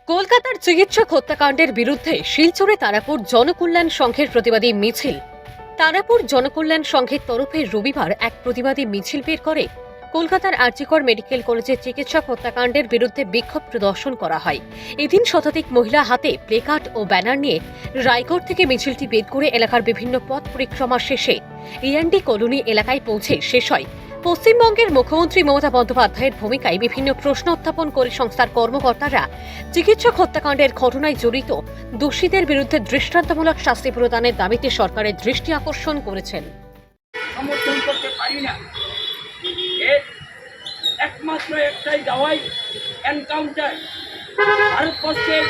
কলকাতার চিকিৎসক হত্যাকাণ্ডের বিরুদ্ধে শিলচরে তারাপুর জনকল্যাণ সংঘের প্রতিবাদী মিছিল। তারাপুর জনকল্যাণ সংঘের তরফে রবিবার এক প্রতিবাদী মিছিল বের করে কলকাতার আরজিকর মেডিকেল কলেজের চিকিৎসক হত্যাকাণ্ডের বিরুদ্ধে বিক্ষোভ প্রদর্শন করা হয়। এদিন শতাধিক মহিলা হাতে প্লেকার্ড ও ব্যানার নিয়ে রায়গড় থেকে মিছিলটি বের করে এলাকার বিভিন্ন পথ পরিক্রমা শেষে ইএনডি কলোনি এলাকায় পৌঁছে শেষ হয়। পশ্চিমবঙ্গের মুখ্যমন্ত্রী মমতা বন্দ্যোপাধ্যায়ের ভূমিকায় বিভিন্ন প্রশ্ন উত্থাপন করে সংস্থার কর্মকর্তারা চিকিৎসক হত্যাকাণ্ডের ঘটনায় জড়িত দোষীদের বিরুদ্ধে দৃষ্টান্তমূলক শাস্তি প্রদানের দাবিতে সরকারের দৃষ্টি আকর্ষণ করেছেন। সমর্থন করতে পারি না। এর একমাত্র একটাই দাওয়াই এনকাউন্টার। ভারতবর্ষের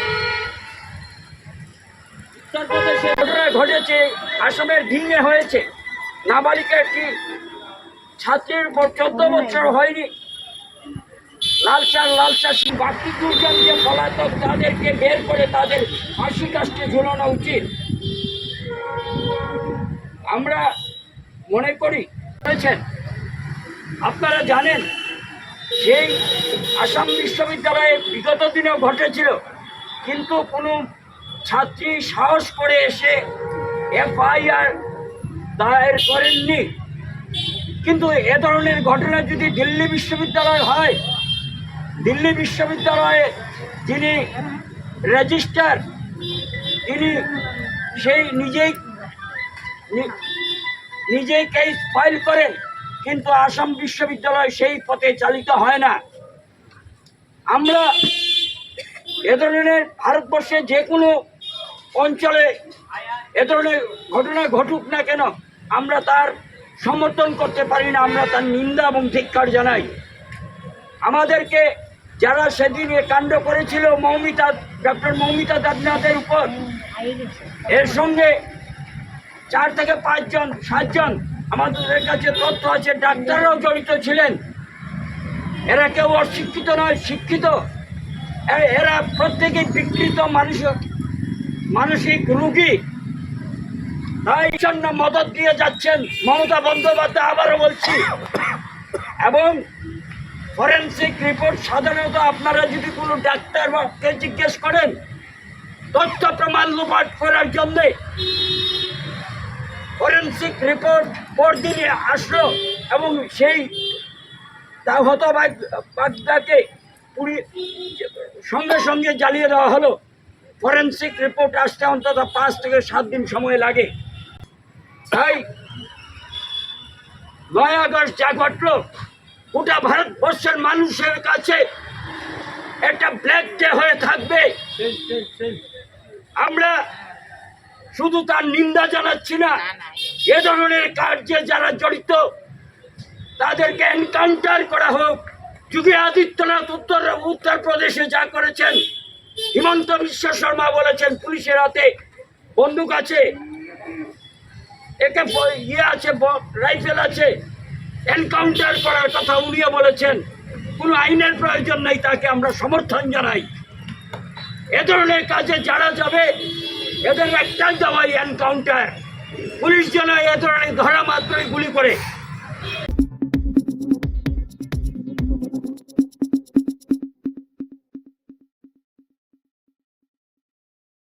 উত্তরপ্রদেশে ঘটনা ঘটেছে, আসামের ভিঙে হয়েছে। নাবালিকা একটি ছাত্রীর উপর 14 বছর হয়নি। লালসা বাকি দুজন যে পলাতক তাদেরকে বের করে তাদের ফাঁসি কাস্টে ঝুলানো উচিত। আমরা মনে করি আপনারা জানেন সেই আসাম বিশ্ববিদ্যালয়ে বিগত দিনেও ঘটেছিল, কিন্তু কোনো ছাত্রী সাহস করে এসে এফআইআর দায়ের করেননি। কিন্তু এ ধরনের ঘটনা যদি দিল্লি বিশ্ববিদ্যালয় হয়, দিল্লি বিশ্ববিদ্যালয়ে যিনি রেজিস্ট্রার তিনি সেই নিজেই কেস ফাইল করেন, কিন্তু আসাম বিশ্ববিদ্যালয় সেই পথে চালিত হয় না। আমরা এ ধরনের ভারতবর্ষে যে কোনো অঞ্চলে এ ধরনের ঘটনা ঘটুক না কেন আমরা তার সমর্থন করতে পারি না, আমরা তার নিন্দা এবং ধিক্কার জানাই। আমাদেরকে যারা সেদিন এ কাণ্ড করেছিল ডক্টর মৌমিতা দেবনাথের উপর, এর সঙ্গে 4 থেকে 7 জন আমাদের কাছে তথ্য আছে ডাক্তাররাও জড়িত ছিলেন। এরা কেউ অশিক্ষিত নয়, শিক্ষিত। এরা প্রত্যেকেই বিকৃত মানসিক রোগী। তাই জন্য মদত দিয়ে যাচ্ছেন মমতা বন্দ্যোপাধ্যায়, আবারও বলছি। এবং ফরেন্সিক রিপোর্ট সাধারণত আপনারা যদি কোনো ডাক্তারকে জিজ্ঞেস করেন তথ্য প্রমাণ লোপাট করার জন্যে, ফরেন্সিক রিপোর্ট পরদিনে আসলো এবং সেই হতভাগ্যকে সঙ্গে সঙ্গে জ্বালিয়ে দেওয়া হলো। ফরেন্সিক রিপোর্ট আসতে অন্তত 5 থেকে 7 দিন সময় লাগে। তাই 9 আগস্ট যা ঘটল গোটা ভারতবর্ষের মানুষের কাছে একটা ব্ল্যাক ডে হয়ে থাকবে। আমরা শুধু তার নিন্দা জানাচ্ছি না, এ ধরনের কার্যে যারা জড়িত তাদেরকে এনকাউন্টার করা হোক। যোগী আদিত্যনাথ উত্তরপ্রদেশে যা করেছেন, হিমন্ত বিশ্ব শর্মা বলেছেন পুলিশের হাতে বন্দুক আছে, রাইফেল আছে, এনকাউন্টার করার কথা উনিও বলেছেন। কোনো আইনের প্রয়োজন নেই, তাকে আমরা সমর্থন জানাই। এ ধরনের কাজে যারা যাবে এদের একটাই দাওয়াই এনকাউন্টার। পুলিশ যেন এ ধরনের ধরা মাত্রই গুলি করে